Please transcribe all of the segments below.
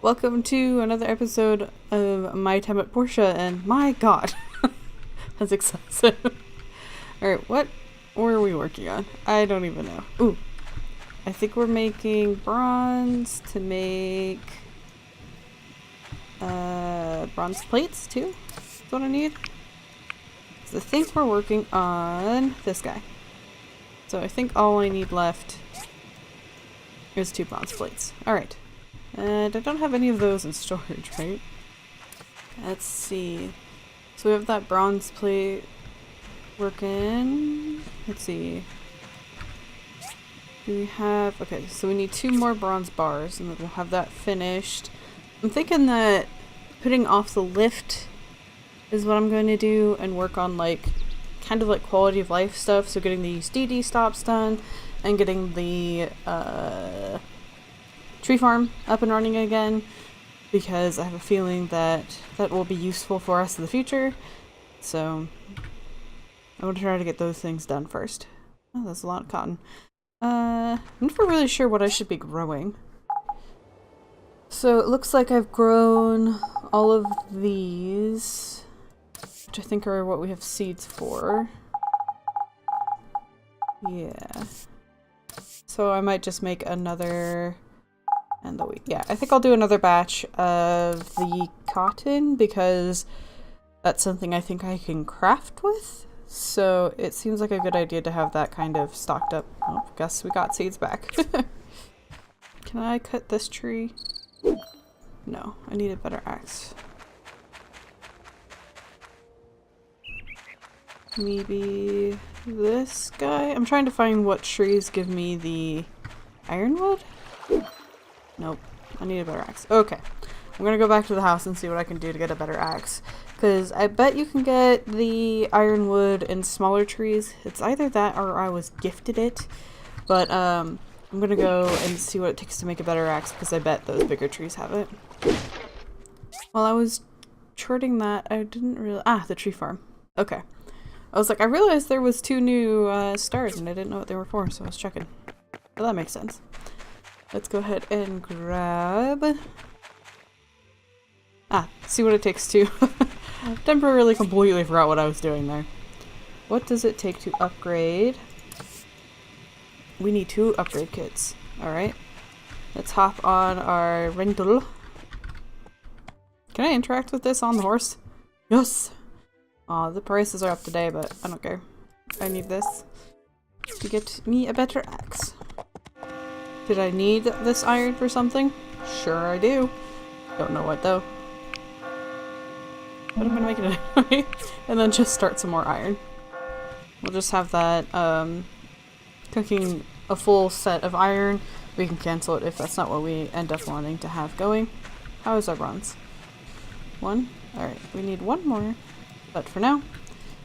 Welcome to another episode of My Time at Portia, and my god, that's excessive. Alright, what were we working on? I don't even know. Ooh, I think we're making bronze to make bronze plates too. That's what I need. So I think we're working on this guy. So I think all I need left is 2 bronze plates. Alright. And I don't have any of those in storage, right? Let's see. So we have that bronze plate working. Let's see. Do we have... Okay, so we need 2 more bronze bars and then we'll have that finished. I'm thinking that putting off the lift is what I'm going to do and work on like kind of like quality of life stuff. So getting these DD stops done and getting the tree farm up and running again, because I have a feeling that that will be useful for us in the future. So I want to try to get those things done first. Oh, that's a lot of cotton. I'm never really sure what I should be growing. So it looks like I've grown all of these, which I think are what we have seeds for. Yeah. So I might just make another... And the wheat. Yeah, I think I'll do another batch of the cotton because that's something I think I can craft with. So it seems like a good idea to have that kind of stocked up. Oh, guess we got seeds back. Can I cut this tree? No, I need a better axe. Maybe this guy? I'm trying to find what trees give me the ironwood. Nope, I need a better axe. Okay, I'm gonna go back to the house and see what I can do to get a better axe. Because I bet you can get the ironwood in smaller trees. It's either that or I was gifted it. But I'm gonna go and see what it takes to make a better axe because I bet those bigger trees have it. While I was charting that, I didn't really... Ah, the tree farm. Okay. I was like, I realized there was 2 new stars and I didn't know what they were for, so I was checking. Well, that makes sense. Let's go ahead and grab... Ah, see what it takes to... Temporarily completely forgot what I was doing there. What does it take to upgrade? We need 2 upgrade kits. Alright. Let's hop on our rental. Can I interact with this on the horse? Yes! Aw, the prices are up today, but I don't care. I need this to get me a better axe. Did I need this iron for something? Sure I do. Don't know what though. But I'm gonna make it anyway. And then just start some more iron. We'll just have that cooking a full set of iron. We can cancel it if that's not what we end up wanting to have going. How is our bronze? 1? Alright, we need 1 more. But for now,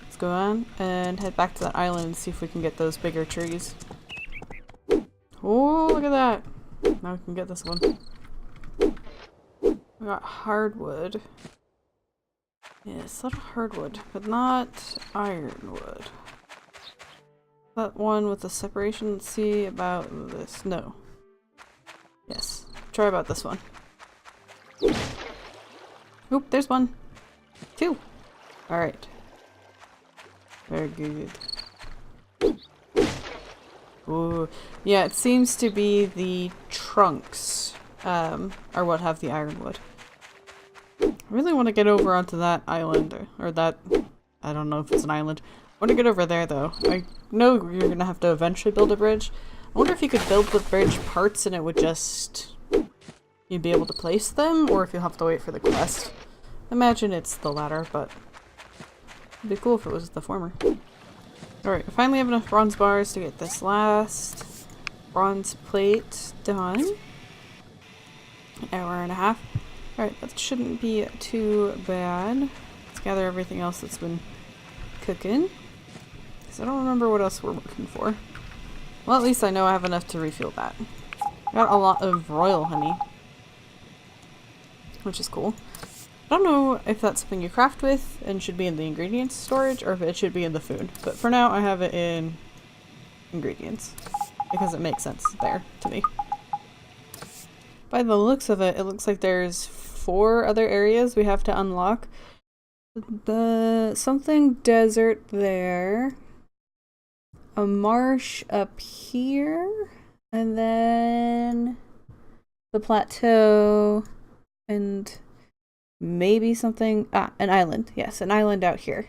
let's go on and head back to that island and see if we can get those bigger trees. Oh, look at that! Now we can get this one. We got hardwood. Yes, a lot of hardwood, but not ironwood. That one with the separation. Let's see about this. No. Yes. Try about this one. Oop, there's 1. 2. Alright. Very good. Ooh. Yeah, it seems to be the trunks are what have the ironwood. I really want to get over onto that island, or that... I don't know if it's an island. I want to get over there though. I know you're going to have to eventually build a bridge. I wonder if you could build the bridge parts and it would just... You'd be able to place them, or if you'll have to wait for the quest. Imagine it's the latter, but... It'd be cool if it was the former. Alright, I finally have enough bronze bars to get this last bronze plate done. An hour and a half. Alright, that shouldn't be too bad. Let's gather everything else that's been cooking. Because I don't remember what else we're looking for. Well, at least I know I have enough to refuel that. Got a lot of royal honey. Which is cool. I don't know if that's something you craft with and should be in the ingredients storage, or if it should be in the food. But for now, I have it in ingredients. Because it makes sense there, to me. By the looks of it, it looks like there's 4 other areas we have to unlock. The something desert there, a marsh up here, and then the plateau, and maybe something, an island. Yes, an island out here.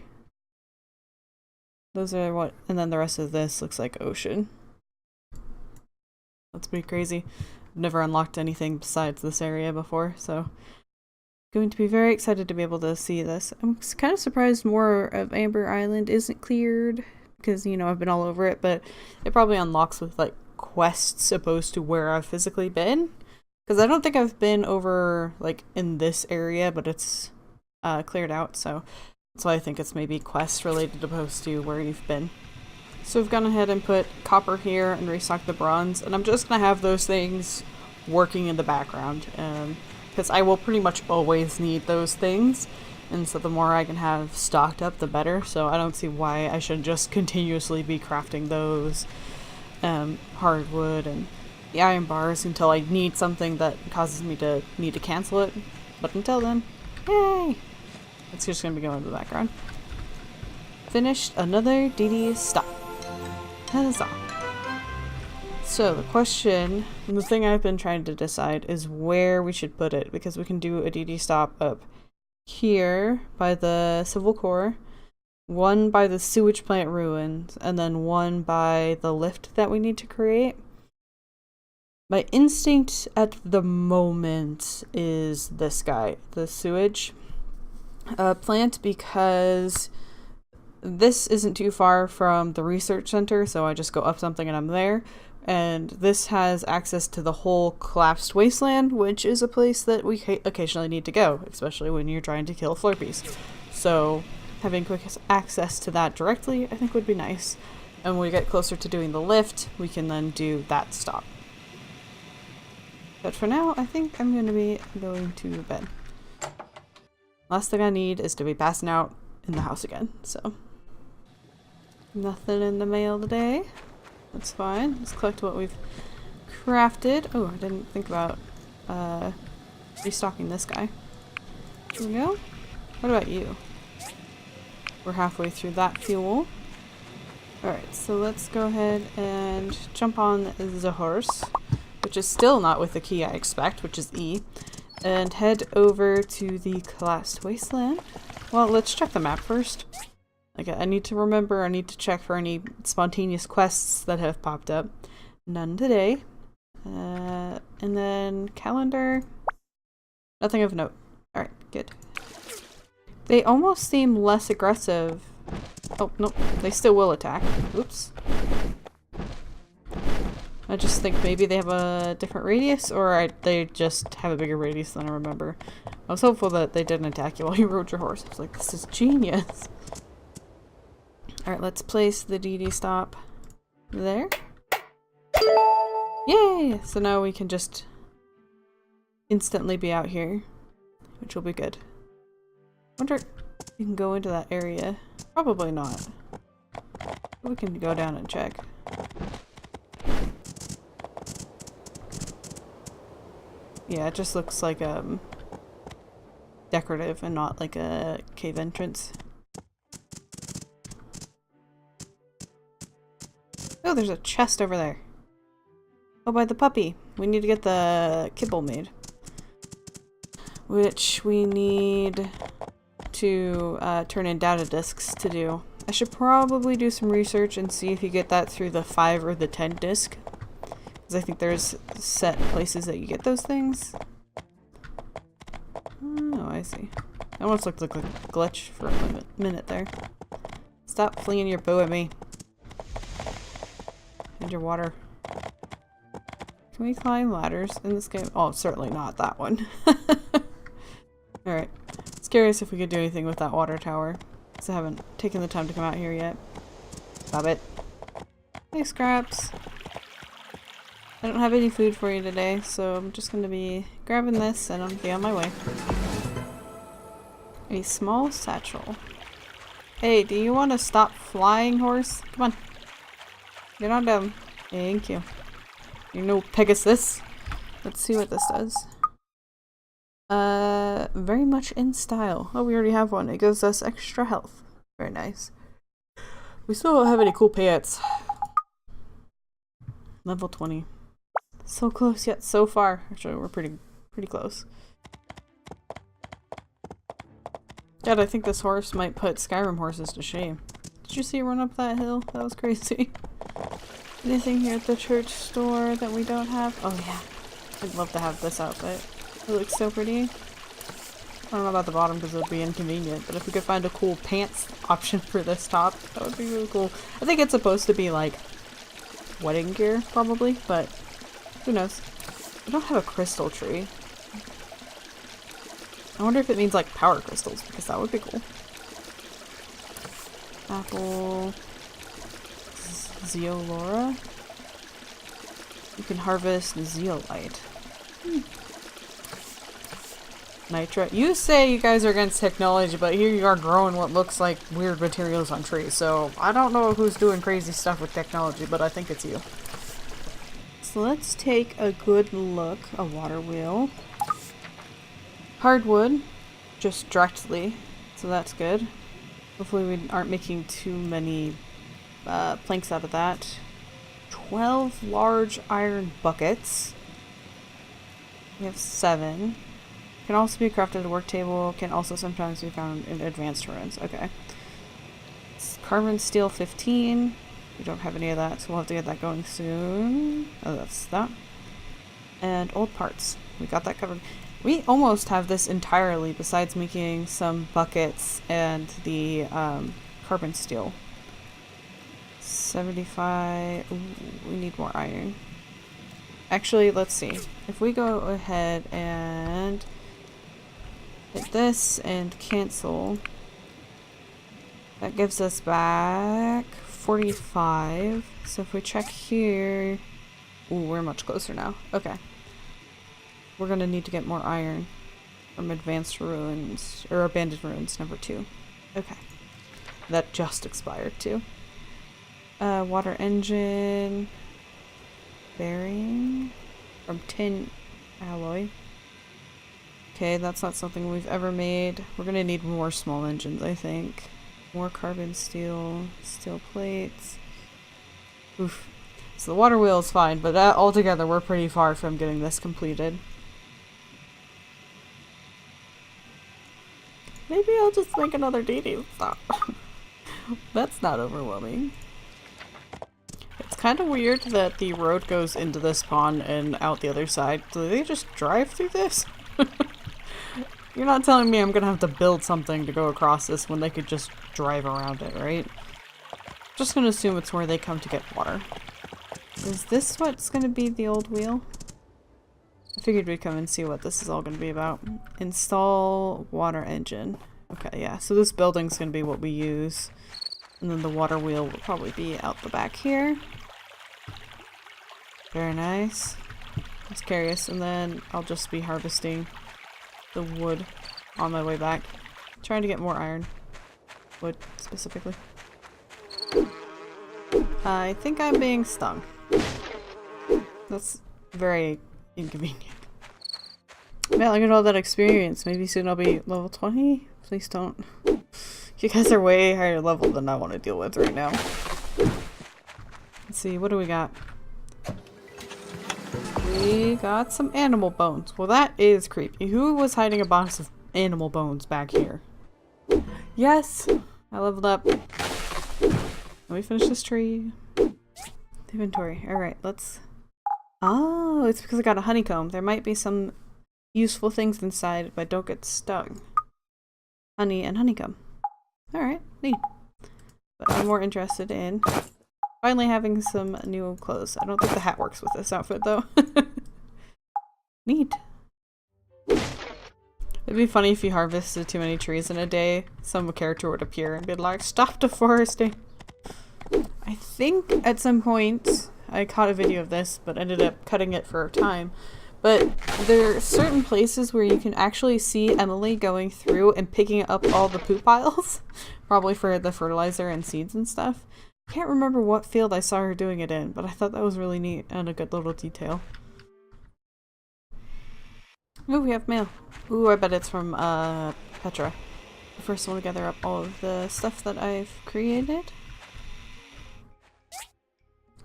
Those are what, and then the rest of this looks like ocean. That's pretty crazy. I've never unlocked anything besides this area before, so going to be very excited to be able to see this. I'm kind of surprised more of Amber Island isn't cleared, because, you know, I've been all over it, but it probably unlocks with, like, quests opposed to where I've physically been. Because I don't think I've been over, like, in this area, but it's cleared out, so that's why I think it's maybe quest related opposed to where you've been. So we've gone ahead and put copper here and restocked the bronze, and I'm just going to have those things working in the background, because I will pretty much always need those things, and so the more I can have stocked up, the better, so I don't see why I should just continuously be crafting those hardwood and the iron bars until I need something that causes me to need to cancel it. But until then, yay! It's just going to be going in the background. Finished another DD stop. Huzzah! So the question, and the thing I've been trying to decide is where we should put it, because we can do a DD stop up here by the Civil Core, one by the sewage plant ruins, and then one by the lift that we need to create. My instinct at the moment is this guy, the sewage plant, because this isn't too far from the research center, so I just go up something and I'm there. And this has access to the whole collapsed wasteland, which is a place that we occasionally need to go, especially when you're trying to kill flurpies. So having quick access to that directly, I think, would be nice. And when we get closer to doing the lift, we can then do that stop. But for now, I think I'm going to be going to bed. Last thing I need is to be passing out in the house again, so. Nothing in the mail today. That's fine. Let's collect what we've crafted. Oh, I didn't think about restocking this guy. Here we go. What about you? We're halfway through that fuel. Alright, so let's go ahead and jump on the horse, which is still not with the key I expect, which is E, and head over to the collapsed wasteland. Well, let's check the map first. Like, I need to remember, I need to check for any spontaneous quests that have popped up. None today. And then calendar. Nothing of note. Alright, good. They almost seem less aggressive. Oh, nope. They still will attack. Oops. I just think maybe they have a different radius, or they just have a bigger radius than I remember. I was hopeful that they didn't attack you while you rode your horse. I was like, this is genius. Alright, let's place the DD stop there. Yay! So now we can just instantly be out here, which will be good. Wonder if we can go into that area. Probably not. We can go down and check. Yeah, it just looks like decorative and not like a cave entrance. Oh, there's a chest over there. Oh, by the puppy. We need to get the kibble made. Which we need to turn in data discs to do. I should probably do some research and see if you get that through the 5 or the 10 disc. Because I think there's set places that you get those things. Oh, I see. That almost looked like a glitch for a minute there. Stop flinging your bow at me. And your water. Can we climb ladders in this game? Oh, certainly not that one. Alright. I was curious if we could do anything with that water tower. Because I haven't taken the time to come out here yet. Stop it. Hey, Scraps. I don't have any food for you today, so I'm just going to be grabbing this and I'll be on my way. A small satchel. Hey, do you want to stop flying, horse? Come on. Get on down. Thank you. You're no Pegasus. Let's see what this does. Very much in style. Oh, we already have one. It gives us extra health. Very nice. We still don't have any cool pants. Level 20. So close yet so far. Actually, we're pretty close. God, I think this horse might put Skyrim horses to shame. Did you see it run up that hill? That was crazy. Anything here at the church store that we don't have? Oh yeah. I'd love to have this outfit. It looks so pretty. I don't know about the bottom because it would be inconvenient, but if we could find a cool pants option for this top, that would be really cool. I think it's supposed to be like wedding gear, probably, but who knows. We don't have a crystal tree. I wonder if it means like power crystals, because that would be cool. Apple. Zeolora. You can harvest zeolite. Nitra. You say you guys are against technology, but here you are growing what looks like weird materials on trees, so I don't know who's doing crazy stuff with technology, but I think it's you. So let's take a good look. A water wheel. Hardwood. Just directly, so that's good. Hopefully we aren't making too many planks out of that. 12 large iron buckets. We have 7. Can also be crafted at a work table. Can also sometimes be found in advanced ruins. Okay. Carbon steel 15. We don't have any of that, so we'll have to get that going soon. Oh, that's that. And old parts. We got that covered. We almost have this entirely, besides making some buckets and the carbon steel. 75. Ooh, we need more iron. Actually, let's see. If we go ahead and hit this and cancel, that gives us back 45. So if we check here, ooh, we're much closer now. Okay. We're gonna need to get more iron from advanced ruins, or abandoned ruins number 2. Okay. That just expired too. Water engine. Bearing. From tin alloy. Okay, that's not something we've ever made. We're gonna need more small engines, I think. More carbon steel. Steel plates. Oof. So the water wheel is fine, but altogether we're pretty far from getting this completed. Maybe I'll just make another dating stop. That's not overwhelming. It's kind of weird that the road goes into this pond and out the other side. Do they just drive through this? You're not telling me I'm gonna have to build something to go across this when they could just drive around it, right? Just gonna assume it's where they come to get water. Is this what's gonna be the old wheel? I figured we'd come and see what this is all going to be about. Install water engine. Okay, yeah, so this building's going to be what we use. And then the water wheel will probably be out the back here. Very nice. Just curious, and then I'll just be harvesting the wood on my way back. Trying to get more iron. Wood, specifically. I think I'm being stung. That's very inconvenient. Man, look at all that experience. Maybe soon I'll be level 20? Please don't. You guys are way higher level than I want to deal with right now. Let's see, what do we got? We got some animal bones. Well, that is creepy. Who was hiding a box of animal bones back here? Yes! I leveled up. Let me finish this tree. Inventory. Alright, let's... Oh, it's because I got a honeycomb. There might be some useful things inside, but don't get stung. Honey and honeycomb. Alright, neat. But I'm more interested in finally having some new clothes. I don't think the hat works with this outfit, though. Neat. It'd be funny if you harvested too many trees in a day. Some character would appear and be like, stop deforesting! I think at some point... I caught a video of this, but ended up cutting it for time. But there are certain places where you can actually see Emily going through and picking up all the poop piles. Probably for the fertilizer and seeds and stuff. I can't remember what field I saw her doing it in, but I thought that was really neat and a good little detail. Ooh, we have mail. Ooh, I bet it's from Petra. I first want to gather up all of the stuff that I've created.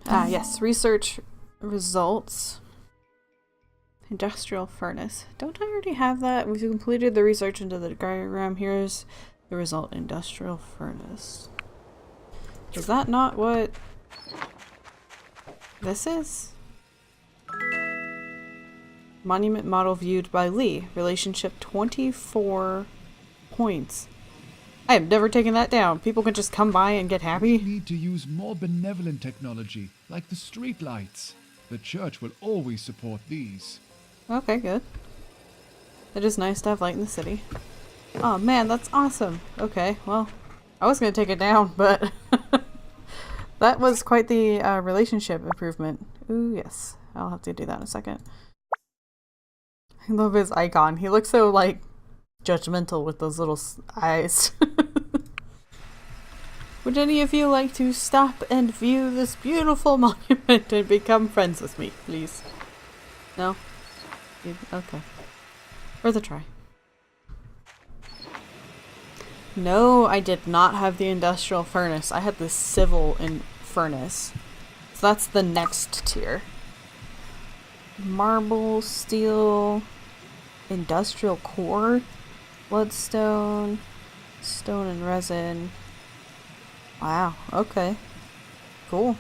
Ah, yes. Research results. Industrial furnace. Don't I already have that? We've completed the research into the diagram. Here's the result. Industrial furnace. Is that not what this is? Monument model viewed by Lee. Relationship 24 points. I have never taken that down. People can just come by and get happy. We need to use more benevolent technology, like the street lights. The church will always support these. Okay, good. It is nice to have light in the city. Oh man, that's awesome. Okay, well, I was gonna take it down, but that was quite the relationship improvement. Ooh, yes. I'll have to do that in a second. I love his icon. He looks so, like, judgmental with those little eyes. Would any of you like to stop and view this beautiful monument and become friends with me, please? No? Okay. Worth a try. No, I did not have the industrial furnace. I had the civil furnace. So that's the next tier. Marble, steel, industrial core, bloodstone, stone and resin. Wow, okay. Cool.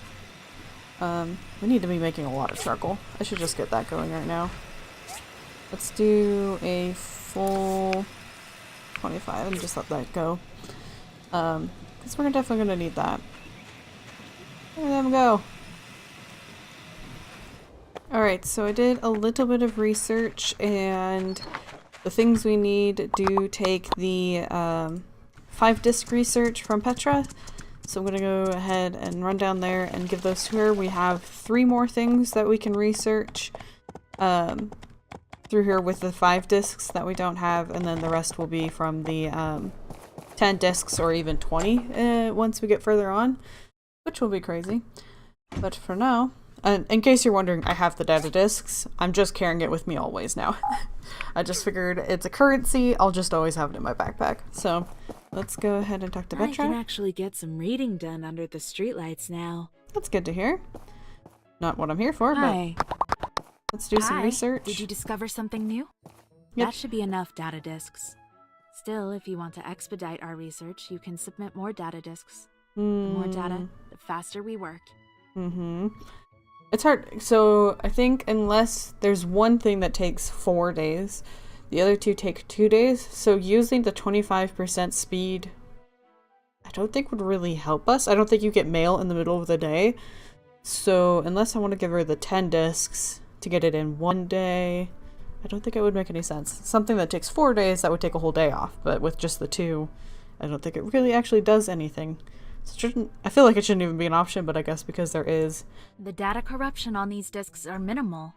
We need to be making a lot of charcoal. I should just get that going right now. Let's do a full 25 and just let that go. Because we're definitely going to need that. There them go. Alright, so I did a little bit of research, and the things we need do take the 5-disc research from Petra. So I'm going to go ahead and run down there and give those to her. We have 3 more things that we can research through here with the 5 discs that we don't have, and then the rest will be from the 10 discs or even 20 once we get further on, which will be crazy. But for now, and in case you're wondering, I have the data discs. I'm just carrying it with me always now. I just figured it's a currency, I'll just always have it in my backpack. So let's go ahead and talk to Petra. I can actually get some reading done under the streetlights now. That's good to hear. Not what I'm here for, Hi. but let's do some research. Did you discover something new? Yep. That should be enough data discs. Still, if you want to expedite our research, you can submit more data discs. The more data, the faster we work. It's hard. So I think unless there's one thing that takes 4 days, the other 2 take 2 days. So using the 25% speed, I don't think would really help us. I don't think you get mail in the middle of the day. So unless I want to give her the 10 discs to get it in 1 day, I don't think it would make any sense. Something that takes 4 days, that would take a whole day off. But with just the 2, I don't think it really actually does anything. So I feel like it shouldn't even be an option, but I guess because there is. The data corruption on these discs are minimal.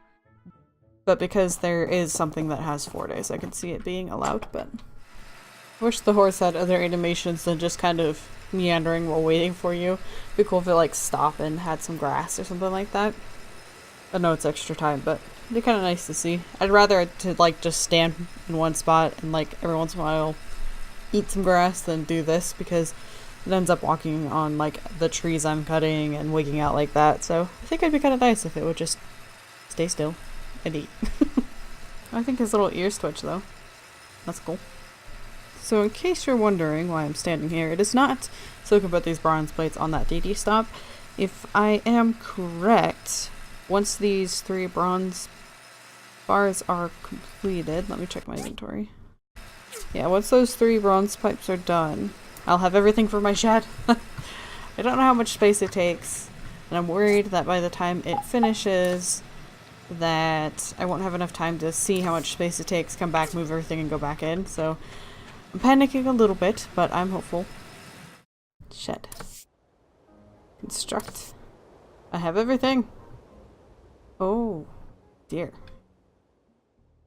But because there is something that has 4 days, I can see it being allowed, but I wish the horse had other animations than just kind of meandering while waiting for you. It'd be cool if it like stopped and had some grass or something like that. I know it's extra time, but it'd be kind of nice to see. I'd rather it to like just stand in one spot and like every once in a while eat some grass than do this, because it ends up walking on like the trees I'm cutting and wigging out like that. So I think it'd be kind of nice if it would just stay still and eat. I think his little ears twitch though. That's cool. So in case you're wondering why I'm standing here, it is not so we can put these bronze plates on that DD stop. If I am correct, once these 3 bronze bars are completed, let me check my inventory. Yeah, once those 3 bronze pipes are done, I'll have everything for my shed. I don't know how much space it takes, and I'm worried that by the time it finishes, that I won't have enough time to see how much space it takes, come back, move everything, and go back in. So I'm panicking a little bit, but I'm hopeful. Shed. Construct. I have everything. Oh, dear.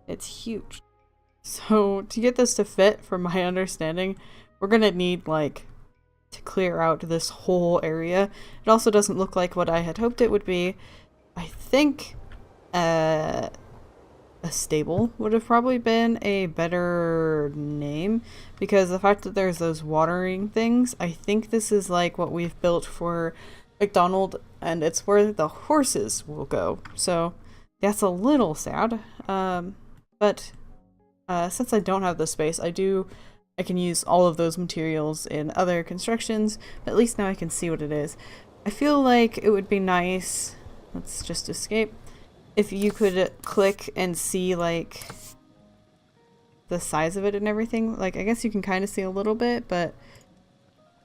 It's huge. So to get this to fit, from my understanding, we're gonna need, like, to clear out this whole area. It also doesn't look like what I had hoped it would be. I think, a stable would have probably been a better name, because the fact that there's those watering things, I think this is like what we've built for McDonald, and it's where the horses will go. So that's a little sad. But since I don't have the space, I can use all of those materials in other constructions, but at least now I can see what it is. I feel like it would be nice, let's just escape, if you could click and see like the size of it and everything. Like, I guess you can kind of see a little bit, but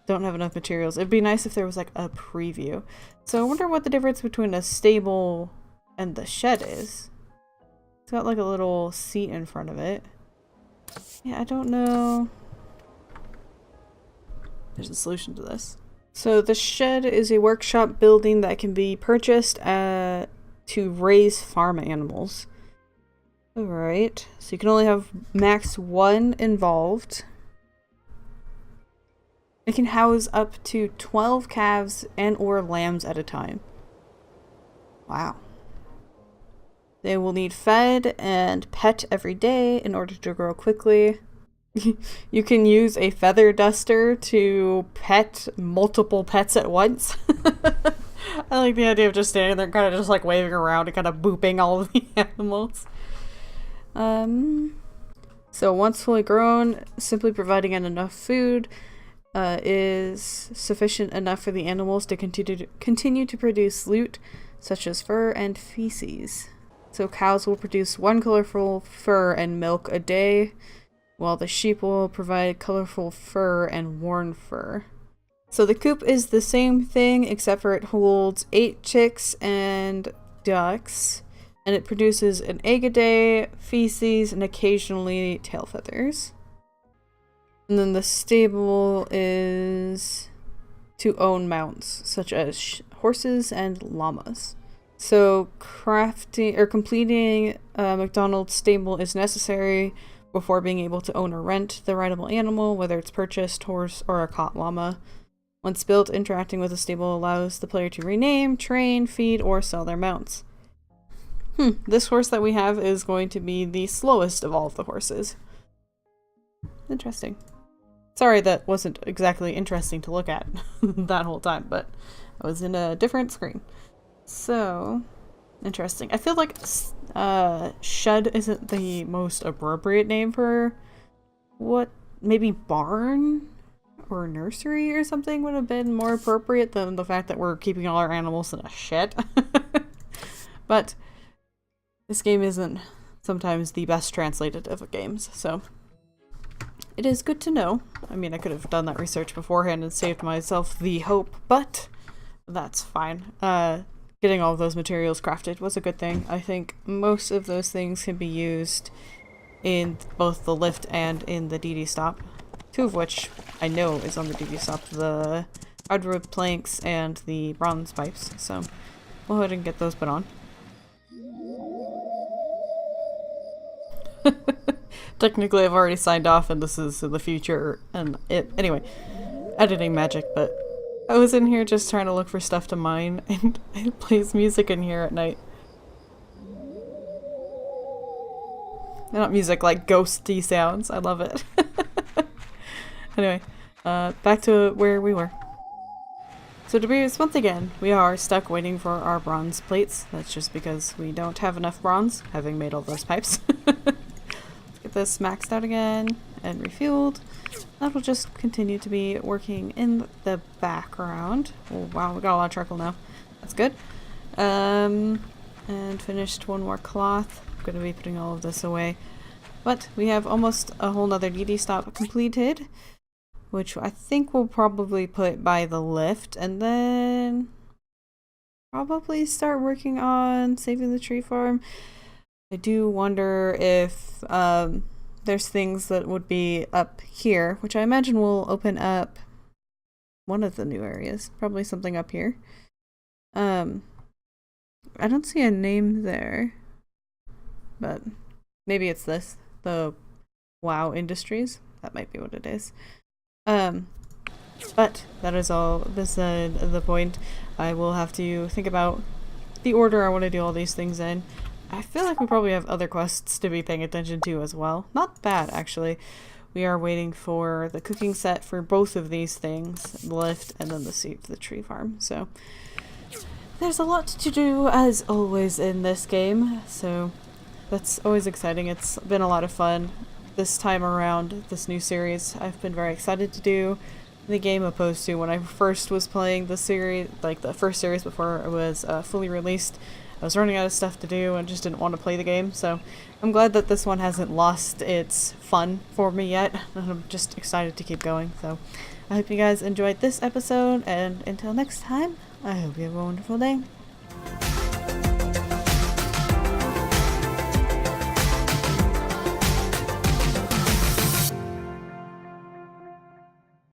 don't have enough materials. It'd be nice if there was like a preview. So I wonder what the difference between a stable and the shed is. It's got like a little seat in front of it. Yeah, I don't know. There's a solution to this. So the shed is a workshop building that can be purchased to raise farm animals. Alright, so you can only have max 1 involved. It can house up to 12 calves and or lambs at a time. Wow. They will need fed and pet every day in order to grow quickly. You can use a feather duster to pet multiple pets at once. I like the idea of just standing there kind of just like waving around and kind of booping all of the animals. So once fully grown, simply providing enough food is sufficient enough for the animals to continue to produce loot, such as fur and feces. So cows will produce 1 colorful fur and milk a day, while the sheep will provide colorful fur and worn fur. So the coop is the same thing, except for it holds 8 chicks and ducks, and it produces an egg a day, feces, and occasionally tail feathers. And then the stable is to own mounts, such as horses and llamas. So crafting or completing a McDonald's stable is necessary before being able to own or rent the rideable animal, whether it's purchased, horse, or a caught llama. Once built, interacting with a stable allows the player to rename, train, feed, or sell their mounts. This horse that we have is going to be the slowest of all of the horses. Interesting. Sorry that wasn't exactly interesting to look at that whole time, but I was in a different screen. So, interesting. I feel like shed isn't the most appropriate name for what, maybe barn or nursery or something would have been more appropriate than the fact that we're keeping all our animals in a shed. But this game isn't sometimes the best translated of games, so it is good to know. I mean, I could have done that research beforehand and saved myself the hope, but that's fine. Getting all of those materials crafted was a good thing. I think most of those things can be used in both the lift and in the DD stop. 2 of which I know is on the DD stop, the hardwood planks and the bronze pipes. So we'll go ahead and get those put on. Technically I've already signed off and this is in the future and anyway, editing magic, but I was in here just trying to look for stuff to mine and it plays music in here at night. Not music, like ghosty sounds. I love it. Anyway, back to where we were. So to be once again, we are stuck waiting for our bronze plates. That's just because we don't have enough bronze, having made all those pipes. Let's get this maxed out again and refueled. That will just continue to be working in the background. Oh wow, we got a lot of charcoal now. That's good. And finished 1 more cloth. I'm going to be putting all of this away. But we have almost a whole nother DD stop completed, which I think we'll probably put by the lift, and then probably start working on saving the tree farm. I do wonder if there's things that would be up here, which I imagine will open up one of the new areas. Probably something up here. I don't see a name there, but maybe it's this, the WoW Industries. That might be what it is. But that is all beside the point. I will have to think about the order I want to do all these things in. I feel like we probably have other quests to be paying attention to as well. Not bad, actually. We are waiting for the cooking set for both of these things, the lift and then the seed for the tree farm. So there's a lot to do as always in this game, so that's always exciting. It's been a lot of fun this time around, this new series. I've been very excited to do the game opposed to when I first was playing the series, like the first series before it was fully released. I was running out of stuff to do and just didn't want to play the game, so I'm glad that this one hasn't lost its fun for me yet, and I'm just excited to keep going. So I hope you guys enjoyed this episode, and until next time, I hope you have a wonderful day.